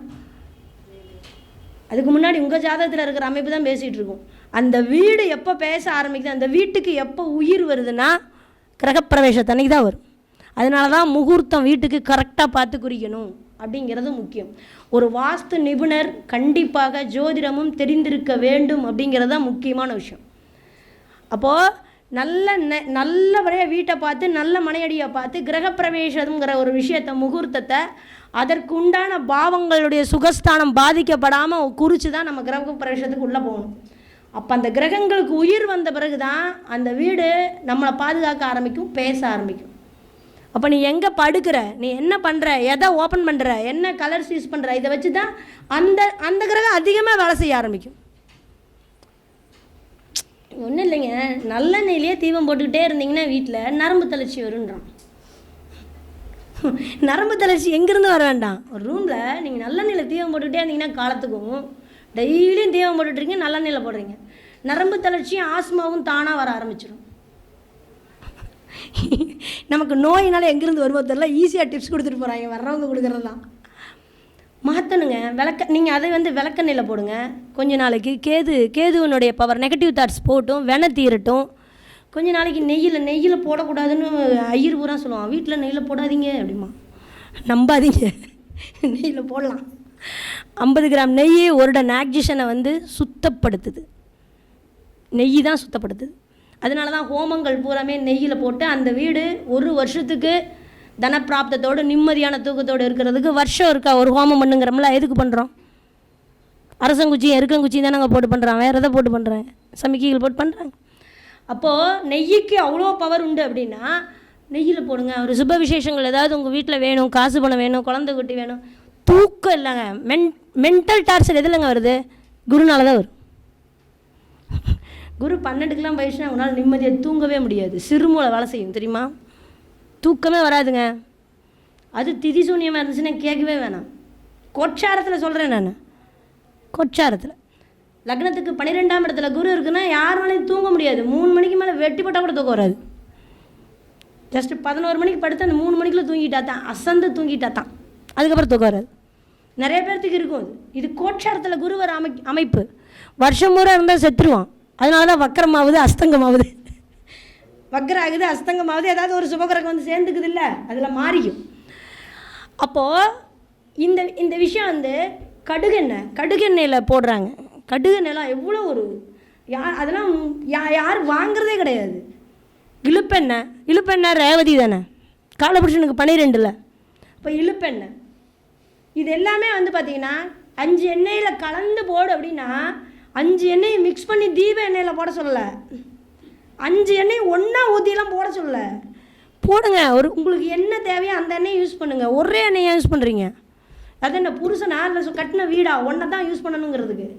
அதுக்கு முன்னாடி உங்கள் ஜாதகத்தில் இருக்கிற அமைப்பு தான் பேசிகிட்டு இருக்கும். அந்த வீடு எப்போ பேச ஆரம்பிக்குது, அந்த வீட்டுக்கு எப்போ உயிர் வருதுன்னா கிரகப்பிரவேசத்தன்னைக்கு தான் வரும். அதனால தான் முகூர்த்தம் வீட்டுக்கு கரெக்டாக பார்த்து குறிக்கணும் அப்படிங்கிறது முக்கியம். ஒரு வாஸ்து நிபுணர் கண்டிப்பாக ஜோதிடமும் தெரிந்திருக்க வேண்டும் அப்படிங்கிறது தான் முக்கியமான விஷயம். அப்போது நல்லபடியாக வீட்டை பார்த்து நல்ல மனையடியை பார்த்து கிரகப்பிரவேசங்கிற ஒரு விஷயத்தை முகூர்த்தத்தை அதற்கு உண்டான பாவங்களுடைய சுகஸ்தானம் பாதிக்கப்படாமல் குறித்து தான் நம்ம கிரகப்பிரவேசத்துக்கு உள்ளே போகணும். அப்போ அந்த கிரகங்களுக்கு உயிர் வந்த பிறகு தான் அந்த வீடு நம்மளை பாதுகாக்க ஆரம்பிக்கும், பேச ஆரம்பிக்கும். அப்போ நீ எங்கே படுக்கிற, நீ என்ன பண்ணுற, எதை ஓப்பன் பண்ணுற, என்ன கலர்ஸ் யூஸ் பண்ணுற, இதை வச்சு தான் அந்த கிரகம் அதிகமாக வேலை செய்ய ஆரம்பிக்கும். ஒன்றும் இல்லைங்க, நல்லெண்ணெயிலேயே தீபம் போட்டுக்கிட்டே இருந்தீங்கன்னா வீட்டில் நரம்பு தளர்ச்சி வருன்றான். நரம்பு தளர்ச்சி எங்கேருந்து வர வேண்டாம், ஒரு ரூமில் நீங்கள் நல்லெண்ணெயில் தீபம் போட்டுக்கிட்டே இருந்தீங்கன்னா காலத்துக்கும் டெய்லியும் தீபம் போட்டுட்ருக்கீங்க, நல்லெண்ணெயில் போடுறீங்க, நரம்பு தளர்ச்சியும் ஆஸ்மாவும் தானாக வர ஆரம்பிச்சிடும். நமக்கு நோயினால எங்கேருந்து வருவோம் தெரியல, ஈஸியாக டிப்ஸ் கொடுத்துட்டு போகிறாங்க வர்றவங்க கொடுக்குறது தான். மாற்றணுங்க நீங்கள் அதை விளக்கெண்ணெயில் போடுங்க. கொஞ்ச நாளைக்கு கேதுவனுடைய பவர் நெகட்டிவ் தாட்ஸ் போட்டும் வென தீரட்டும். கொஞ்ச நாளைக்கு நெய்யில் போடக்கூடாதுன்னு ஐயர் பூரா சொல்லுவான். வீட்டில் நெய்யில் போடாதீங்க அப்படிமா, நம்பாதீங்க, நெய்யில் போடலாம். 50 கிராம் நெய் ஒரு டன் ஆக்சிஜனை சுத்தப்படுத்துது. நெய் தான் சுத்தப்படுத்துது. அதனால தான் ஹோமங்கள் பூராமே நெய்யில் போட்டு அந்த வீடு ஒரு வருஷத்துக்கு தனப்பிராப்தத்தோடு நிம்மதியான தூக்கத்தோடு இருக்கிறதுக்கு வருஷம் இருக்கா ஒரு ஹோமம் பண்ணுங்கிறோம்ல. எதுக்கு பண்ணுறோம்? அரசங்குச்சியும் எருக்கங்குச்சியும் தான் நாங்கள் போட்டு பண்ணுறோம், வேறு எதை போட்டு பண்ணுறேன், சமிக்கைகள் போட்டு பண்ணுறாங்க. அப்போது நெய்யுக்கு அவ்வளோ பவர் உண்டு அப்படின்னா நெய்யில் போடுங்க. ஒரு சுப விசேஷங்கள் ஏதாவது உங்கள் வீட்டில் வேணும், காசு பணம் வேணும், குழந்தை குட்டி வேணும், தூக்கம் இல்லைங்க. மென்டல் டார்ச்சர் எதுலங்க வருது? குருனால தான் வரும். குரு 12க்கெலாம் போயிடுச்சுன்னா உங்களால் நிம்மதியாக தூங்கவே முடியாது. சிறுமூளை வேலை செய்யும் தெரியுமா? தூக்கமே வராதுங்க. அது திதி சூன்யமாக இருந்துச்சுன்னா கேட்கவே வேணாம். கோட்சாரத்தில் சொல்கிறேன் நான், கோட்சாரத்தில் லக்னத்துக்கு 12ஆம் இடத்துல குரு இருக்குன்னா யாராலையும் தூங்க முடியாது. 3 மணிக்கு மேலே வெட்டி போட்டால் கூட தூக்கம் வராது. ஜஸ்ட்டு 11 மணிக்கு படுத்து அந்த 3 மணிக்குள்ளே தூங்கிட்டா தான், அசந்து தூங்கிட்டா தான், அதுக்கப்புறம் தூக்கம் வராது. நிறைய பேர்த்துக்கு இருக்கும். இது கோட்சாரத்தில் குருவர் அமைப்பு. வருஷம் பூரா இருந்தால் செத்துருவான். அதனால தான் வக்கரமாகுது, அஸ்தங்கமாகுது. வக்கரம் ஆகுது, அஸ்தங்கமாகுது. ஏதாவது ஒரு சுபகிரகம் வந்து சேர்ந்துக்குது இல்லை, அதில் மாறிக்கும். அப்போது இந்த விஷயம் வந்து கடுகெண்ணெயில் போடுறாங்க. கடுகெண்ணெய்லாம் எவ்வளோ ஒரு அதெல்லாம் யாரும் வாங்குறதே கிடையாது. இழுப்பெண்ணெய் ரேவதி தானே, காலபுருஷனுக்கு 12. இப்போ இழுப்பெண்ணெய் இது எல்லாமே வந்து பார்த்திங்கன்னா 5 எண்ணெயில் கலந்து போடு அப்படின்னா 5 எண்ணெயை மிக்ஸ் பண்ணி தீப எண்ணெயில் போட சொல்லலை. 5 எண்ணெய் ஒன்றா ஊற்றிலாம் போட சொல்லலை. போடுங்க. உங்களுக்கு என்ன தேவையோ அந்த எண்ணெயை யூஸ் பண்ணுங்கள். ஒரே எண்ணெயை யூஸ் பண்ணுறீங்க. அது என்ன புருஷனா இல்லை கட்டின வீடா? ஒன்றை தான் யூஸ் பண்ணணுங்கிறதுக்கு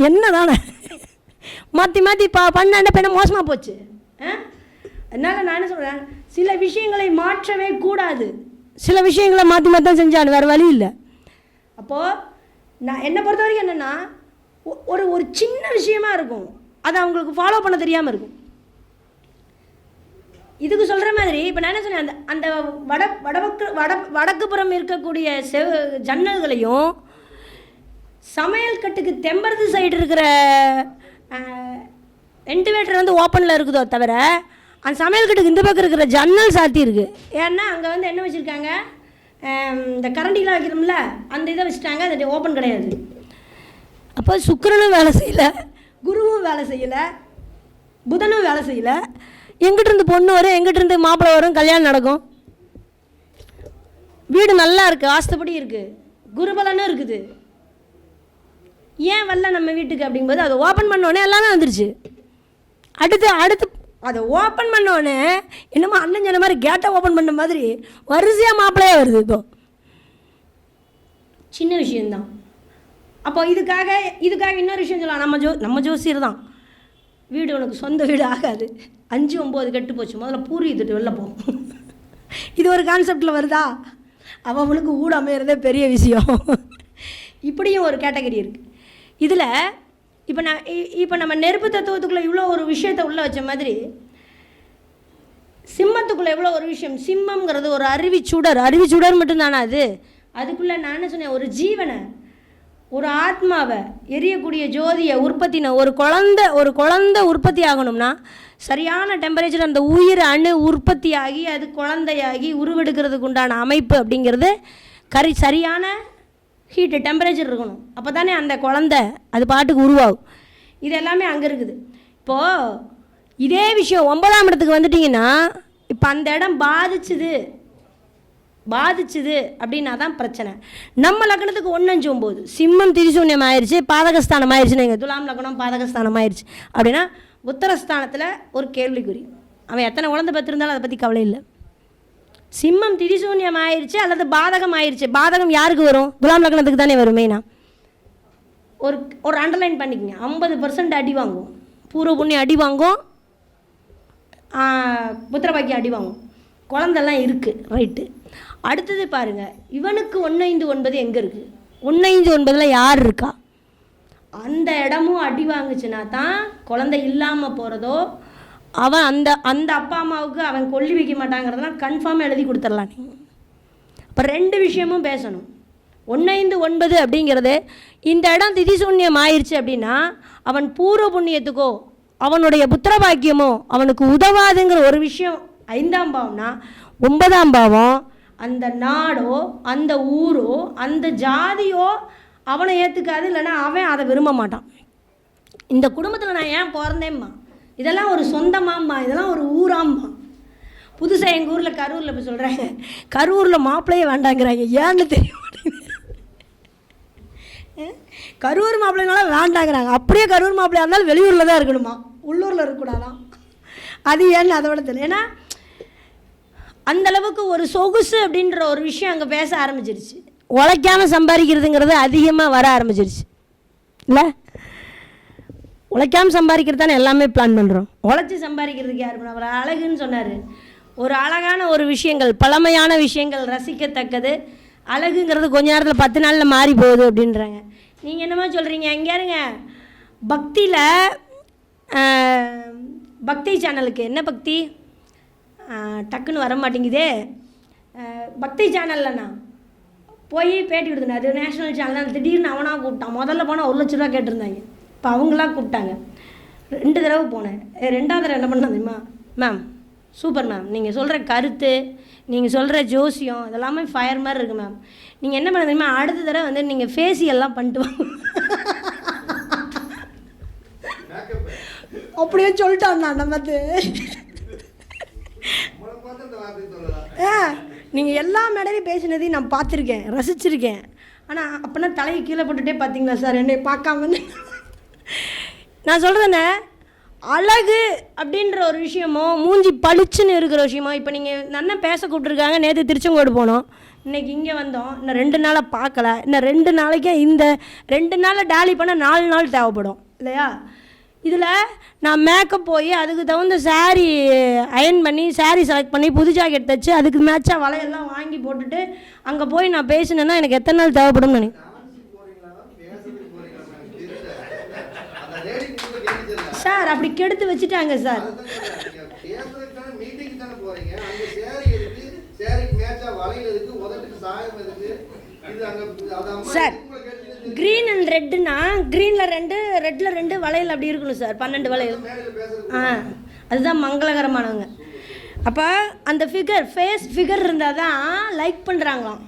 என்ன தானே மாற்றி மாற்றி பண்ண பெண்ணை மோசமாக போச்சு. அதனால் நான் என்ன சொல்கிறேன், சில விஷயங்களை மாற்றவே கூடாது. சில விஷயங்களை மாற்றி மாற்றி தான் செஞ்சாலும் வேறு வழி இல்லை. அப்போது நான் என்னை பொறுத்த வரைக்கும் என்னென்னா, ஒரு சின்ன விஷயமா இருக்கும், அதை அவங்களுக்கு ஃபாலோ பண்ண தெரியாமல் இருக்கும். இதுக்கு சொல்கிற மாதிரி இப்போ நான் என்ன சொன்னேன், அந்த வடக்கு புறம் இருக்கக்கூடிய ஜன்னல்களையும் சமையல் கட்டுக்கு தெம்பரது சைடு இருக்கிற வென்டிலேட்டர் வந்து ஓப்பனில் இருக்குதோ தவிர அந்த சமையல் கட்டுக்கு இந்த பக்கம் இருக்கிற ஜன்னல் சாத்தி இருக்குது. ஏன்னா அங்கே வந்து என்ன வச்சுருக்காங்க, இந்த கரண்டிலாம் வைக்கிறோம்ல அந்த இதை வச்சுட்டாங்க, அது ஓப்பன் கிடையாது. அப்போ சுக்கிரனும் வேலை செய்யலை, குருவும் வேலை செய்யலை, புதனும் வேலை செய்யலை. எங்கிட்டிருந்து பொண்ணு வரும், எங்கிட்டிருந்து மாப்பிள்ளை வரும், கல்யாணம் நடக்கும். வீடு நல்லா இருக்குது, ஆஸ்தப்படி இருக்குது, குருபலனும் இருக்குது. ஏன் வரல நம்ம வீட்டுக்கு அப்படிங்கும்போது அதை ஓப்பன் பண்ணோடனே எல்லாமே வந்துருச்சு. அடுத்து அதை ஓப்பன் பண்ணோடனே என்னமோ அண்ணன் சொன்ன மாதிரி கேட்டை ஓப்பன் பண்ண மாதிரி வரிசையாக மாப்பிள்ளையே வருது. இப்போ சின்ன விஷயந்தான். அப்போ இதுக்காக இன்னொரு விஷயம் சொல்லலாம். நம்ம ஜோசியர் தான், வீடு உனக்கு சொந்த வீடு ஆகாது, 5-9 கெட்டு போச்சு, முதல்ல பூரி இதுட்டு வெளில போ. இது ஒரு கான்செப்டில் வருதா? அவங்களுக்கு ஊடு அமையிறதே பெரிய விஷயம். இப்படியும் ஒரு கேட்டகரி இருக்குது. இதில் இப்போ நம்ம நெருப்பு தத்துவத்துக்குள்ளே இவ்வளோ ஒரு விஷயத்தை உள்ளே வச்ச மாதிரி சிம்மத்துக்குள்ளே எவ்வளோ ஒரு விஷயம். சிம்மங்கிறது ஒரு அருவிச்சுடர் மட்டும்தானே அதுக்குள்ளே நான் என்ன சொன்னேன், ஒரு ஜீவனை, ஒரு ஆத்மாவை, எரியக்கூடிய ஜோதியை உற்பத்தின ஒரு குழந்தை உற்பத்தி ஆகணும்னா சரியான டெம்பரேச்சர் அந்த உயிர் அணு உற்பத்தி ஆகி அது குழந்தையாகி உருவெடுக்கிறதுக்கு உண்டான அமைப்பு அப்படிங்கிறது சரியான ஹீட்டு டெம்பரேச்சர் இருக்கணும். அப்போ தானே அந்த குழந்தை அது பாட்டுக்கு உருவாகும். இது எல்லாமே அங்கே இருக்குது. இப்போது இதே விஷயம் 9ஆம் இடத்துக்கு வந்துட்டிங்கன்னா இப்போ அந்த இடம் பாதிச்சுது அப்படின்னா தான் பிரச்சனை. நம்ம லக்னத்துக்கு 1-5-9 சிம்மம் திரிசூன்யம் ஆயிடுச்சு, பாதகஸ்தானம் ஆயிடுச்சுன்னு எங்கள் துலாம் லக்னம் பாதகஸ்தானம் ஆயிடுச்சு அப்படின்னா உத்தரஸ்தானத்தில் ஒரு கேள்விக்குறி. அவன் எத்தனை குழந்தை பெற்றிருந்தாலும் அதை பற்றி கவலை இல்லை. சிம்மம் திரிசூன்யம் ஆயிடுச்சு அல்லது பாதகம் ஆயிடுச்சு. பாதகம் யாருக்கு வரும்? துலாம் லக்னத்துக்கு தானே வரும். மெயினாக ஒரு அண்டர்லைன் பண்ணிக்கங்க, 50% அடி வாங்கும், பூர்வ புண்ணியம் அடி வாங்கும், புத்திரபாக்கியம் அடி வாங்கும், குழந்தெல்லாம் இருக்குது. ரைட்டு. அடுத்தது பாருங்கள், இவனுக்கு 1-5-9 எங்கே இருக்குது? 1-5-9 யார் இருக்கா? அந்த இடமும் அடி வாங்குச்சுன்னா தான் குழந்தை இல்லாமல் போகிறதோ, அவன் அந்த அப்பா அம்மாவுக்கு அவன் கொல்லி வைக்க மாட்டாங்கிறதெல்லாம் கன்ஃபார்மாக எழுதி கொடுத்துடலாம். நீங்கள் இப்போ 2 விஷயமும் பேசணும். 1-5-9 அப்படிங்கிறது இந்த இடம் திதிசூன்யம் ஆயிடுச்சு அப்படின்னா அவன் பூர்வ புண்ணியத்துக்கோ அவனுடைய புத்திரபாக்கியமோ அவனுக்கு உதவாதுங்கிற ஒரு விஷயம். 5ஆம் பாவம்னா 9ஆம் பாவம் அந்த நாடோ அந்த ஊரோ அந்த ஜாதியோ அவனை ஏற்றுக்காது, இல்லைன்னா அவன் அதை விரும்ப மாட்டான். இந்த குடும்பத்தில் நான் ஏன் பிறந்தேம்மா, இதெல்லாம் ஒரு சொந்தமாம்மா, இதெல்லாம் ஒரு ஊராம்மா. புதுசாக எங்கள் ஊரில் கரூரில் இப்போ சொல்கிறாங்க, கரூரில் மாப்பிள்ளையே வேண்டாங்கிறாங்க. ஏன்னு தெரிய மாட்டேங்குது. கரூர் மாப்பிள்ளைங்களாம் வேண்டாங்கிறாங்க. அப்படியே கரூர் மாப்பிள்ளையாக இருந்தாலும் வெளியூரில் தான் இருக்கணுமா, உள்ளூரில் இருக்கக்கூடாதான். அது ஏன்னு அதோட தெரியல. ஏன்னா அந்தளவுக்கு ஒரு சொகுசு அப்படின்ற ஒரு விஷயம் அங்கே பேச ஆரம்பிச்சிருச்சு. உழைக்காமல் சம்பாதிக்கிறதுங்கிறது அதிகமாக வர ஆரம்பிச்சிருச்சு இல்லை? உழைக்காமல் சம்பாதிக்கிறது தானே எல்லாமே பிளான் பண்ணுறோம். உழைச்சி சம்பாதிக்கிறதுக்கு யார் பண்ண? அவர் அழகுன்னு சொன்னார். ஒரு அழகான ஒரு விஷயங்கள், பழமையான விஷயங்கள் ரசிக்கத்தக்கது. அழகுங்கிறது கொஞ்ச நேரத்தில் 10 நாளில் மாறி போகுது அப்படின்றாங்க. நீங்கள் என்னமா சொல்கிறீங்க? எங்கே இருங்க பக்தியில் பக்தி சேனலுக்கு என்ன பக்தி டக்குன்னு வர மாட்டேங்குதே. பக்தி சேனல்லண்ணா போய் பேட்டி கொடுத்தேன். அது நேஷ்னல் சேனல். திடீர்னு அவனாக கூப்பிட்டான். முதல்ல போனால் 1 லட்ச ரூபா கேட்டிருந்தாங்க. இப்போ அவங்களாம் கூப்பிட்டாங்க. 2 தடவை போனேன். 2வது தடவை என்ன பண்ண தெரியுமா? மேம் சூப்பர் மேம், நீங்கள் சொல்கிற கருத்து, நீங்கள் சொல்கிற ஜோசியம் இதெல்லாமே ஃபயர் மாதிரி இருக்குது மேம். நீங்கள் என்ன பண்ண தெரியுமா? அடுத்த தடவை வந்து நீங்கள் ஃபேஷியல்லாம் பண்ணிட்டு வாங்க அப்படியே சொல்லிட்டான். நான் பார்த்து நீங்கள் எல்லா மேடையிலையும் பேசினதையும் நான் பார்த்துருக்கேன், ரசிச்சிருக்கேன். ஆனால் அப்போனா தலையை கீழே போட்டுகிட்டே பார்த்தீங்களா சார் என்னை பார்க்காமன்னு? நான் சொல்கிறேன்னே, அழகு அப்படின்ற ஒரு விஷயமோ மூஞ்சி பளிச்சுன்னு இருக்கிற விஷயமோ. இப்போ நீங்கள் நல்லா பேச கூப்பிட்ருக்காங்க. நேற்று திருச்செங்கோடு போனோம், இன்றைக்கி இங்கே வந்தோம். இன்னும் 2 நாளாக பார்க்கல. இன்னும் 2 நாளைக்கே இந்த 2 நாளில் டாலி பண்ண 4 நாள் தேவைப்படும் இல்லையா? இதில் நான் மேக்கப் போய் அதுக்கு தகுந்த சாரீ அயன் பண்ணி சாரீ செலக்ட் பண்ணி புது ஜாக்கெட் தைச்சு அதுக்கு மேட்சாக வலையெல்லாம் வாங்கி போட்டுட்டு அங்கே போய் நான் பேசினேன்னா எனக்கு எத்தனை நாள் தேவைப்படும் நினைக்கிறேன் சார்? அப்படி கெடுத்து வச்சுட்டாங்க சார். சார் க்ரீன் அண்ட் ரெட்டுனா க்ரீனில் 2 ரெட்டில் 2 வளையல் அப்படி இருக்கணும் சார். 12 வளையல். அதுதான் மங்களகரமானவங்க. அப்போ அந்த ஃபிகர் ஃபேஸ் ஃபிகர் இருந்தால் தான் லைக் பண்ணுறாங்களாம்.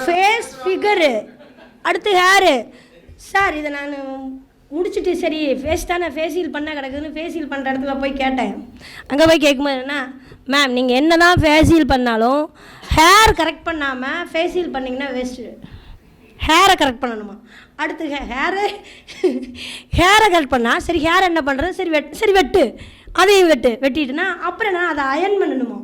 ஃபேஸ் ஃபிகரு அடுத்து ஹேரு. சார் இதை நான் முடிச்சுட்டு சரி ஃபேஸ் தானே ஃபேஷியல் பண்ண கிடக்குதுன்னு ஃபேஷியல் பண்ணுற இடத்துல போய் கேட்டேன். அங்கே போய் கேட்கும்போது என்ன, மேம் நீங்கள் என்ன தான் ஃபேஷியல் பண்ணாலும் ஹேர் கரெக்ட் பண்ணாமல் ஃபேஷியல் பண்ணிங்கன்னா வேஸ்ட்டு. ஹேரை கரெக்ட் பண்ணணுமா? அடுத்து ஹேரை கரெக்ட் பண்ணால் சரி ஹேர் என்ன பண்ணுறது? சரி வெட்டு, அதையும் வெட்டிட்டுனா அப்புறம் நான் அதை அயன் பண்ணணுமா?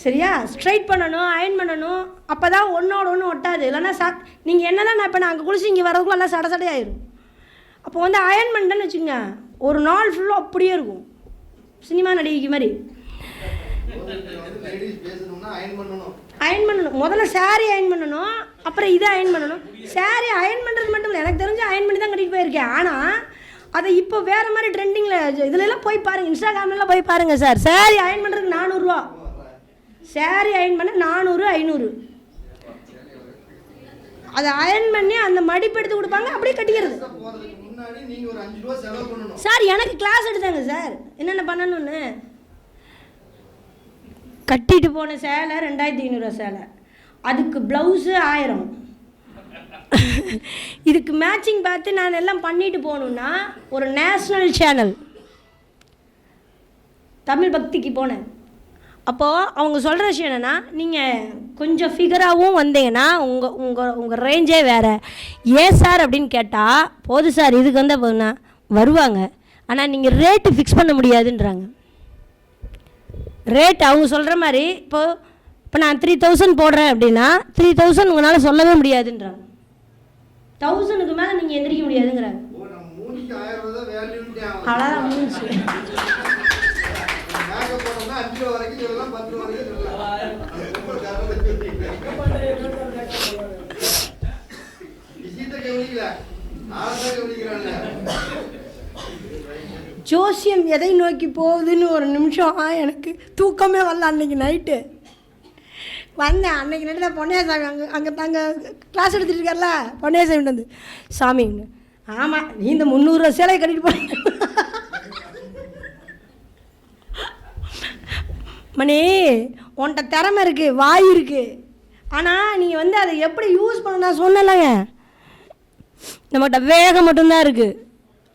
சரியா? ஸ்ட்ரைட் பண்ணணும், அயன் பண்ணணும். அப்போ தான் ஒன்றோட ஒன்று ஒட்டாது. இல்லைன்னா நீங்கள் என்ன தான் நான் இப்போ நான் அங்கே குளிச்சு இங்கே வரதுக்குள்ள எல்லாம் சடையாயிரும். அப்போ வந்து அயன் பண்ணிட்டேன்னு வச்சுக்கோங்க, ஒரு நாள் ஃபுல்லாக அப்படியே இருக்கும். சினிமா நடிகைக்கு மாதிரி அயன் பண்ணணும். முதல்ல சாரீ அயன் பண்ணணும், அப்புறம் இதை அயன் பண்ணணும். சாரீ அயன் பண்ணுறது மட்டும் இல்லை, எனக்கு தெரிஞ்சு அயன் பண்ணி தான் கட்டிட்டு போயிருக்கேன். ஆனால் அதை இப்போ வேறு மாதிரி ட்ரெண்டிங்கில் இதுலலாம் போய் பாருங்கள், இன்ஸ்டாகிராம்லாம் போய் பாருங்கள் சார். சாரீ அயன் பண்ணுறதுக்கு 400 ரூபா. சாரீ அயன் பண்ண 400 500. அதை அயன் பண்ணி அந்த மடிப்பு எடுத்து கொடுப்பாங்க, அப்படியே கட்டிக்கிறது. சார் எனக்கு கிளாஸ் எடுத்தாங்க சார் என்னென்ன பண்ணணும்னு. கட்டிட்டு போன சேலை 2500 சேலை, அதுக்கு ப்ளவுஸு 1000. இதுக்கு மேட்சிங் பார்த்து நான் எல்லாம் பண்ணிட்டு போகணுன்னா ஒரு நேஷ்னல் சேனல் தமிழ் பக்திக்கு போனேன். அப்போது அவங்க சொல்கிற விஷயம் என்னென்னா, நீங்கள் கொஞ்சம் ஃபிகராகவும் வந்தீங்கன்னா உங்கள் ரேஞ்சே வேறு. ஏன் சார் அப்படின்னு கேட்டால், போதும் சார் இதுக்கு வந்தால் போதுண்ணா வருவாங்க, ஆனால் நீங்கள் ரேட்டு ஃபிக்ஸ் பண்ண முடியாதுன்றாங்க. ரேட் அவங்க சொல்கிற மாதிரி இப்போ நான் 3000 போடுறேன் அப்படின்னா 3000 உங்களால் சொல்லவே முடியாதுன்றாங்க. 1000க்கு மேலே நீங்கள் எந்திரிக்க முடியாதுங்கிறாங்க. அவ்வளோதான் முடிஞ்சு. ஜோசியம் எதை நோக்கி போகுதுன்னு ஒரு நிமிஷம் எனக்கு தூக்கமே வரல. அன்னைக்கு நைட்டு வந்தேன். அன்னைக்கு நைட்டு தான் பொன்னையாசாமி அங்கே கிளாஸ் எடுத்துகிட்டு இருக்கார்ல பொன்னையாசாமி வந்து, சாமி ஆமாம் நீ இந்த 300 ரூபா சேலையை கட்டிட்டு போன மணி, உன்கிட்ட திறமை இருக்குது, வாய் இருக்குது, ஆனால் நீங்கள் வந்து அதை எப்படி யூஸ் பண்ண நான் சொன்னலைங்க. நம்மகிட்ட வேகம் மட்டும்தான் இருக்குது,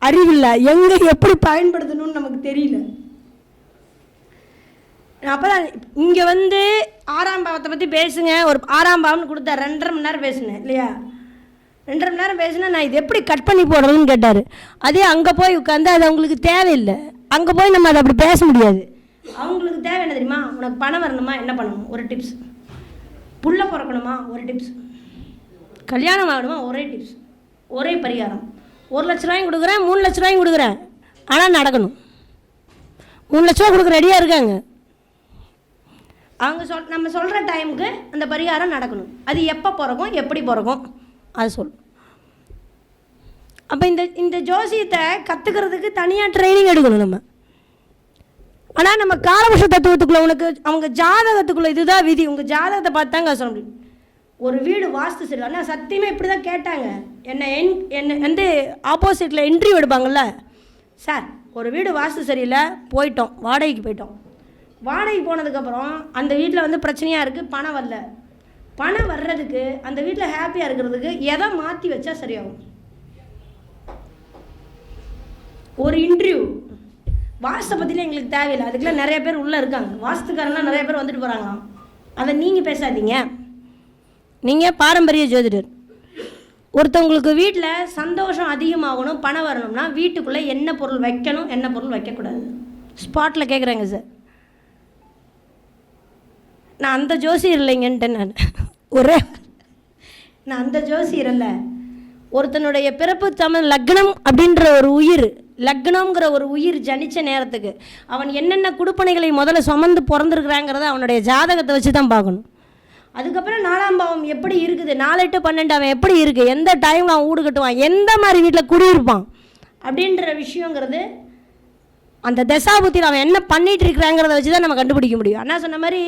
அறிவில்லை. எங்கே எப்படி பயன்படுத்தணும்னு நமக்கு தெரியல. அப்போ தான் இங்கே வந்து 6ஆம் பாவத்தை பற்றி பேசுங்க, ஒரு 6ஆம் பாவம்னு கொடுத்தா 2.5 மணி நேரம் பேசினேன் இல்லையா? 2.5 மணி நேரம் பேசினா நான் இது எப்படி கட் பண்ணி போடுறதுன்னு கேட்டார். அதே அங்கே போய் உட்காந்து அது அவங்களுக்கு தேவையில்லை. அங்கே போய் நம்ம அதை அப்படி பேச முடியாது. அவங்களுக்கு தேவை என்ன தெரியுமா? உனக்கு பணம் வரணுமா, என்ன பண்ணணும், ஒரு டிப்ஸ். புள்ள பிறக்கணுமா, ஒரு டிப்ஸ். கல்யாணம் ஆகணுமா, ஒரே டிப்ஸ், ஒரே பரிகாரம். 1 லட்ச ரூபாயும் கொடுக்குறேன், 3 லட்ச ரூபாயும் கொடுக்குறேன், ஆனால் நடக்கணும். 3 லட்ச ரூபா கொடுக்க ரெடியாக இருக்காங்க. அவங்க நம்ம சொல்கிற டைமுக்கு அந்த பரிகாரம் நடக்கணும். அது எப்போ பிறக்கும், எப்படி பிறக்கும், அது சொல்லணும். அப்போ இந்த ஜோசியத்தை கற்றுக்கிறதுக்கு தனியாக ட்ரைனிங் எடுக்கணும் நம்ம. ஆனால் நம்ம காலபுருஷ தத்துவத்துக்குள்ளே உனக்கு அவங்க ஜாதகத்துக்குள்ளே இதுதான் விதி, உங்கள் ஜாதகத்தை பார்த்து தாங்க சொல்ல முடியும். ஒரு வீடு வாஸ்து சரி, ஆனால் சத்தியமாக இப்படி தான் கேட்டாங்க என்ன வந்து ஆப்போசிட்டில் இன்டர்வியூ எடுப்பாங்கள்ல, சார் ஒரு வீடு வாஸ்து சரியில்லை, போயிட்டோம், வாடகைக்கு போயிட்டோம். வாடகைக்கு போனதுக்கப்புறம் அந்த வீட்டில் வந்து பிரச்சனையாக இருக்குது, பணம் வரல. பணம் வர்றதுக்கு அந்த வீட்டில் ஹாப்பியாக இருக்கிறதுக்கு எதை மாற்றி வச்சா சரியாகும்? ஒரு இன்டர்வியூ. வாஸ்தை பற்றிலாம் எங்களுக்கு தேவையில்லை, அதுக்கெல்லாம் நிறைய பேர் உள்ளே இருக்காங்க, வாஸ்துக்காரங்களாம் நிறைய பேர் வந்துட்டு போகிறாங்களாம். அதை நீங்கள் பேசாதீங்க. நீங்கள் பாரம்பரிய ஜோதிடர். ஒருத்தவங்களுக்கு வீட்டில் சந்தோஷம் அதிகமாகணும், பணம் வரணும்னா வீட்டுக்குள்ளே என்ன பொருள் வைக்கணும், என்ன பொருள் வைக்கக்கூடாது, ஸ்பாட்டில் கேட்குறேங்க சார். நான் அந்த ஜோசியர் இல்லைங்கன்ட்டேன். நான் அந்த ஜோசியர் இல்லை. ஒருத்தனுடைய பிறப்பு தமிழ் லக்னம் அப்படின்ற ஒரு உயிர், லக்னம்ங்கிற ஒரு உயிர் ஜனித்த நேரத்துக்கு அவன் என்னென்ன குடுப்பனைகளை முதல்ல சுமந்து பிறந்திருக்கிறாங்கிறத அவனுடைய ஜாதகத்தை வச்சு தான் பார்க்கணும். அதுக்கப்புறம் 4ஆம் பாவம் எப்படி இருக்குது, 4 to 12 அவன் எப்படி இருக்குது, எந்த டைமில் அவன் வீடு கட்டுவான், எந்த மாதிரி வீட்டில் குடியிருப்பான் அப்படின்ற விஷயங்கிறது அந்த தசாபுத்தியில் அவன் என்ன பண்ணிகிட்டு இருக்கிறாங்கிறத வச்சு தான் நம்ம கண்டுபிடிக்க முடியும். அண்ணா சொன்ன மாதிரி